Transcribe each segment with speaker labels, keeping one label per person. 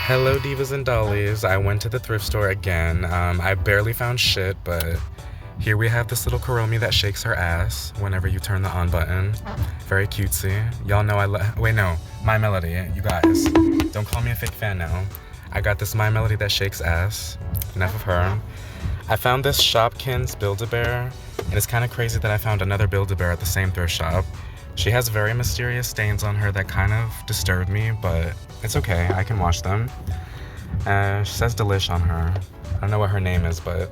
Speaker 1: Hello, divas and dollies. I went to the thrift store again. I barely found shit, but here we have this little Kuromi that shakes her ass whenever you turn the on button. Very cutesy. Y'all know wait, no. My Melody. You guys. Don't call me a fake fan now. I got this My Melody that shakes ass. Enough of her. I found this Shopkins Build-A-Bear, and it's kind of crazy that I found another Build-A-Bear at the same thrift shop. She has very mysterious stains on her that kind of disturbed me, but it's okay. I can wash them. She says Delish on her. I don't know what her name is, but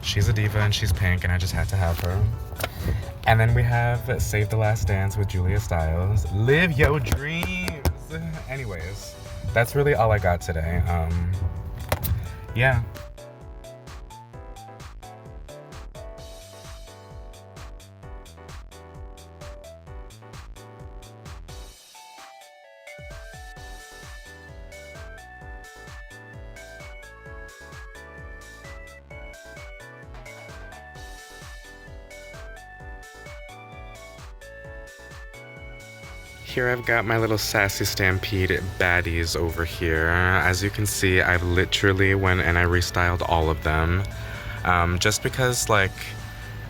Speaker 1: she's a diva and she's pink, and I just had to have her. And then we have Save the Last Dance with Julia Stiles. Live your dreams! Anyways, that's really all I got today. Yeah. Here I've got my little Sassy Stampede baddies over here. As you can see, I've literally went and I restyled all of them. Just because, like,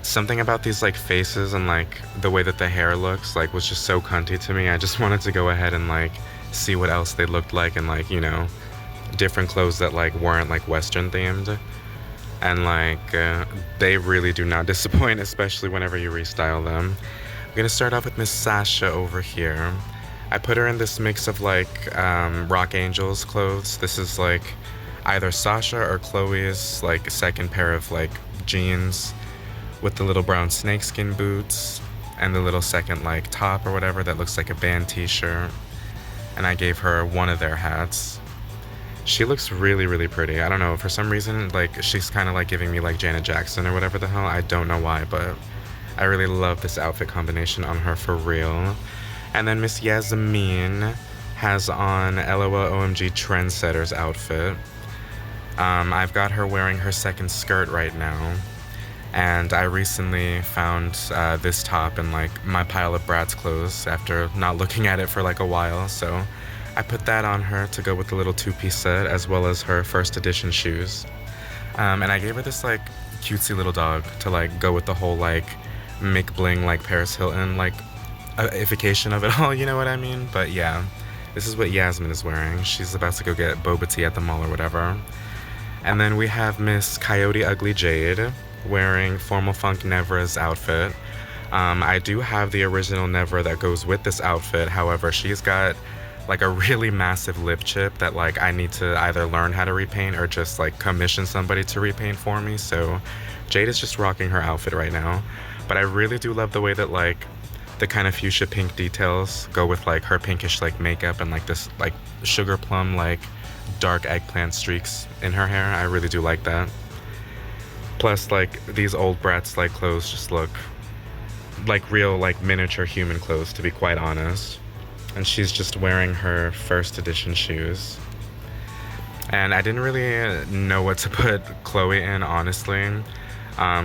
Speaker 1: something about these, like, faces and, like, the way that the hair looks, like, was just so cunty to me. I just wanted to go ahead and, like, see what else they looked like and, like, you know, different clothes that, like, weren't, like, Western themed. And, like, they really do not disappoint, especially whenever you restyle them. I'm gonna start off with Miss Sasha over here. I put her in this mix of like Rock Angels clothes. This is like either Sasha or Chloe's like second pair of like jeans with the little brown snakeskin boots and the little second like top or whatever that looks like a band t-shirt. And I gave her one of their hats. She looks really, really pretty. I don't know, for some reason, like she's kind of like giving me like Janet Jackson or whatever the hell. I don't know why, but I really love this outfit combination on her for real. And then Miss Yasmin has on LOL OMG Trendsetter's outfit. I've got her wearing her second skirt right now. And I recently found this top in like my pile of Bratz clothes after not looking at it for like a while. So I put that on her to go with the little two-piece set as well as her first edition shoes. And I gave her this like cutesy little dog to like go with the whole like Mick Bling, like Paris Hilton, like ification of it all, you know what I mean? But yeah, this is what Yasmin is wearing. She's about to go get boba tea at the mall or whatever. And then we have Miss Coyote Ugly Jade wearing Formal Funk Nevra's outfit. I do have the original Nevra that goes with this outfit. However, she's got like a really massive lip chip that like I need to either learn how to repaint or just like commission somebody to repaint for me. So Jade is just rocking her outfit right now. But I really do love the way that like the kind of fuchsia pink details go with like her pinkish like makeup and like this like sugar plum like dark eggplant streaks in her hair. I really do like that. Plus like these old Bratz like clothes just look like real like miniature human clothes, to be quite honest. And she's just wearing her first edition shoes. And I didn't really know what to put Chloe in, honestly.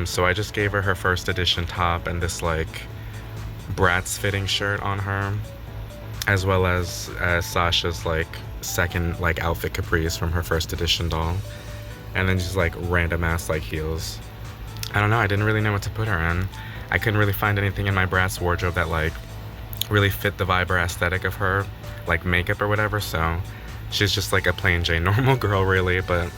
Speaker 1: So I just gave her first edition top and this like Bratz fitting shirt on her, as well as Sasha's like second like outfit capris from her first edition doll, and then just like random ass like heels. I don't know, I didn't really know what to put her in. I couldn't really find anything in my Bratz wardrobe that like really fit the vibe or aesthetic of her like makeup or whatever, so she's just like a plain Jane normal girl really. But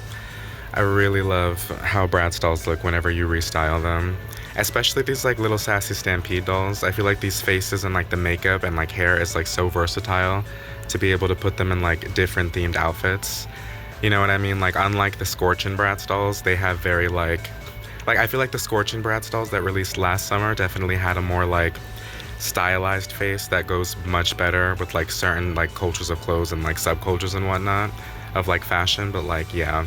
Speaker 1: I really love how Bratz dolls look whenever you restyle them. Especially these like little Sassy Stampede dolls. I feel like these faces and like the makeup and like hair is like so versatile to be able to put them in like different themed outfits. You know what I mean? Like unlike the Scorchin' Bratz dolls, they have very like I feel like the Scorchin' Bratz dolls that released last summer definitely had a more like stylized face that goes much better with like certain like cultures of clothes and like subcultures and whatnot of like fashion. But like yeah,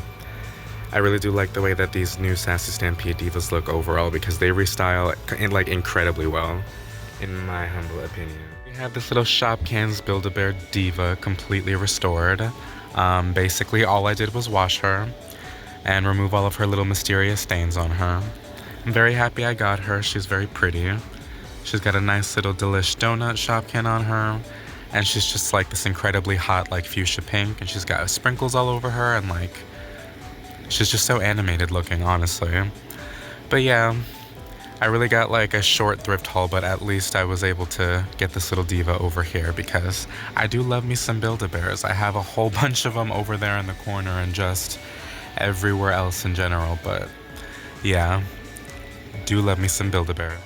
Speaker 1: I really do like the way that these new Sassy Stampede divas look overall because they restyle in like incredibly well, in my humble opinion. We have this little Shopkins Build-A-Bear diva completely restored. Basically all I did was wash her and remove all of her little mysterious stains on her. I'm very happy I got her. She's very pretty. She's got a nice little Delish donut Shopkin on her. And she's just like this incredibly hot like fuchsia pink, and she's got sprinkles all over her, and like she's just so animated looking, honestly. But yeah, I really got like a short thrift haul, but at least I was able to get this little diva over here because I do love me some Build-A-Bears. I have a whole bunch of them over there in the corner and just everywhere else in general, but yeah, do love me some Build-A-Bear.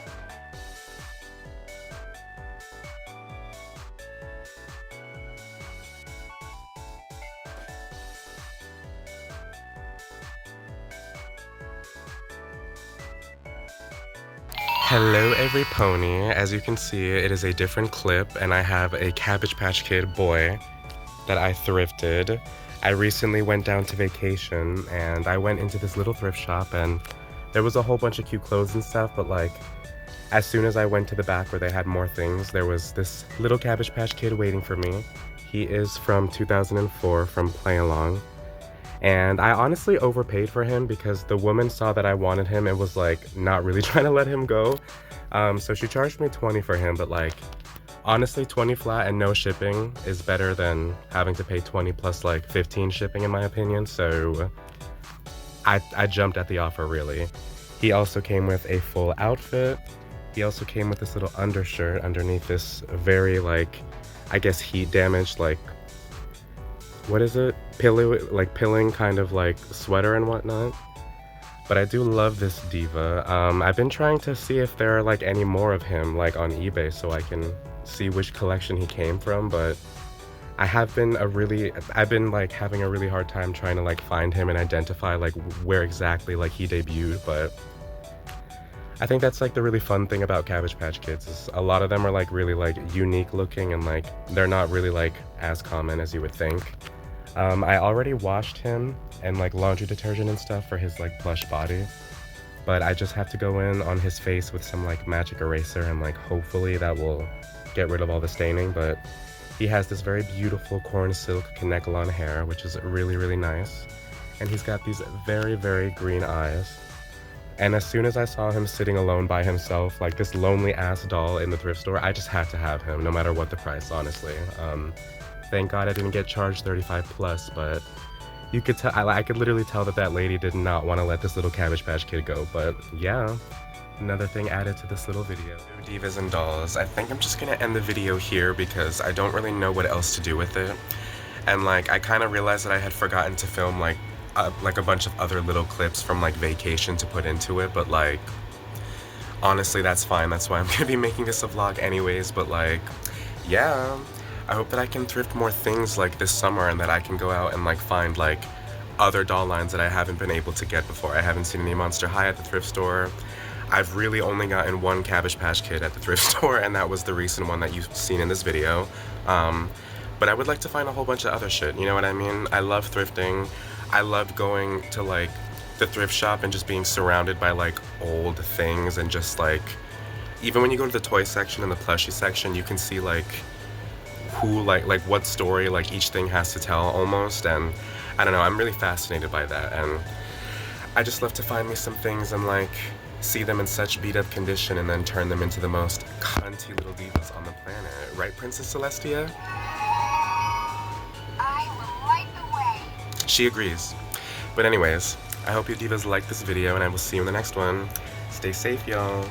Speaker 1: Hello every pony. As you can see, it is a different clip, and I have a Cabbage Patch Kid boy that I thrifted. I recently went down to vacation and I went into this little thrift shop, and there was a whole bunch of cute clothes and stuff, but like as soon as I went to the back where they had more things, there was this little Cabbage Patch Kid waiting for me. He is from 2004 from Play Along. And I honestly overpaid for him because the woman saw that I wanted him and was like not really trying to let him go. So she charged me 20 for him, but like honestly 20 flat and no shipping is better than having to pay 20 plus like 15 shipping in my opinion. So I jumped at the offer really. He also came with a full outfit. He also came with this little undershirt underneath this very like, I guess heat damaged like, what is it? Pilling kind of like sweater and whatnot. But I do love this diva. I've been trying to see if there are like any more of him like on eBay so I can see which collection he came from, but I've been like having a really hard time trying to like find him and identify like where exactly like he debuted, but I think that's like the really fun thing about Cabbage Patch Kids is a lot of them are like really like unique looking and like they're not really like as common as you would think. I already washed him and like laundry detergent and stuff for his like plush body, but I just have to go in on his face with some like magic eraser and like hopefully that will get rid of all the staining. But he has this very beautiful corn silk Kanekalon hair, which is really, really nice. And he's got these very, very green eyes. And as soon as I saw him sitting alone by himself, like this lonely ass doll in the thrift store, I just had to have him, no matter what the price, honestly. Thank God I didn't get charged 35 plus, but you could tell, I could literally tell that lady did not want to let this little Cabbage Patch Kid go, but yeah. Another thing added to this little video. Divas and dolls. I think I'm just gonna end the video here because I don't really know what else to do with it. And like, I kind of realized that I had forgotten to film like a bunch of other little clips from like vacation to put into it, but like, honestly, that's fine. That's why I'm gonna be making this a vlog anyways, but like, yeah. I hope that I can thrift more things like this summer and that I can go out and like find like other doll lines that I haven't been able to get before. I haven't seen any Monster High at the thrift store. I've really only gotten one Cabbage Patch Kid at the thrift store, and that was the recent one that you've seen in this video. But I would like to find a whole bunch of other shit, you know what I mean? I love thrifting. I love going to like the thrift shop and just being surrounded by like old things and just like, even when you go to the toy section and the plushie section, you can see like who like what story like each thing has to tell almost, and I don't know, I'm really fascinated by that, and I just love to find me some things and like see them in such beat up condition and then turn them into the most cunty little divas on the planet, right, Princess Celestia? I will light the way. She agrees. But anyways, I hope you divas like this video and I will see you in the next one. Stay safe, y'all.